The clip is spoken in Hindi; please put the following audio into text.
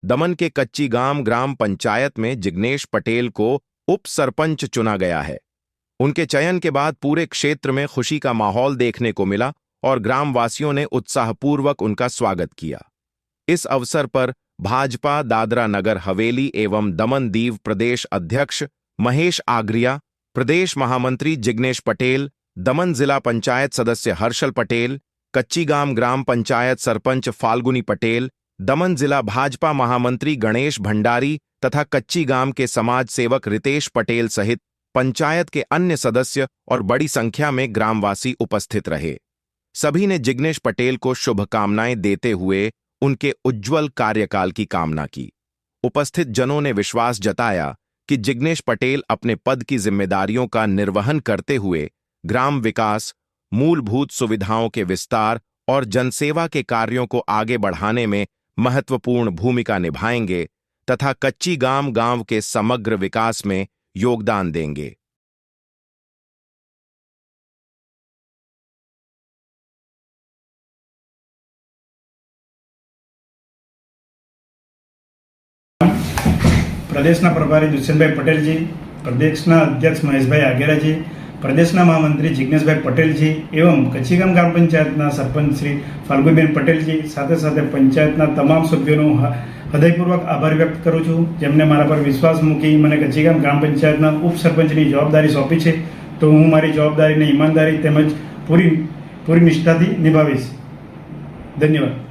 दमन के कच्ची गाम ग्राम पंचायत में जिग्नेश पटेल को उप सरपंच चुना गया है। उनके चयन के बाद पूरे क्षेत्र में खुशी का माहौल देखने को मिला और ग्रामवासियों ने उत्साहपूर्वक उनका स्वागत किया। इस अवसर पर भाजपा दादरा नगर हवेली एवं दमन दीव प्रदेश अध्यक्ष महेश आगरिया, प्रदेश महामंत्री जिग्नेश पटेल, दमन जिला पंचायत सदस्य हर्षल पटेल, कच्ची गाम ग्राम पंचायत सरपंच फाल्गुनी पटेल, दमन जिला भाजपा महामंत्री गणेश भंडारी तथा कच्ची गाम के समाज सेवक रितेश पटेल सहित पंचायत के अन्य सदस्य और बड़ी संख्या में ग्रामवासी उपस्थित रहे। सभी ने जिग्नेश पटेल को शुभकामनाएं देते हुए उनके उज्जवल कार्यकाल की कामना की। उपस्थित जनों ने विश्वास जताया कि जिग्नेश पटेल अपने पद की जिम्मेदारियों का निर्वहन करते हुए ग्राम विकास, मूलभूत सुविधाओं के विस्तार और जनसेवा के कार्यों को आगे बढ़ाने में महत्वपूर्ण भूमिका निभाएंगे तथा कच्ची गाम गांव के समग्र विकास में योगदान देंगे। प्रदेशना प्रभारी दुष्यंतभाई पटेलजी, प्रदेशना अध्यक्ष महेशभाई आगेराजी, प्रदेशना महामंत्री जिग्नेशभाई पटेलजी एवं कच्चीगाम ग्राम पंचायतना सरपंच श्री फाल्गुनीबेन पटेलजी साथे साथे पंचायतना तमाम सभ्योનો હૃદયપૂર્વક આભાર વ્યક્ત કરું છું, જેમને મારા પર વિશ્વાસ મૂકી મને કચ્ચીગામ ગ્રામ પંચાયતના ઉપસરપંચની જવાબદારી સોંપી છે। તો હું મારી જવાબદારીને ઈમાનદારી તેમજ પૂરી નિષ્ઠાથી નિભાવીશ। ધન્યવાદ।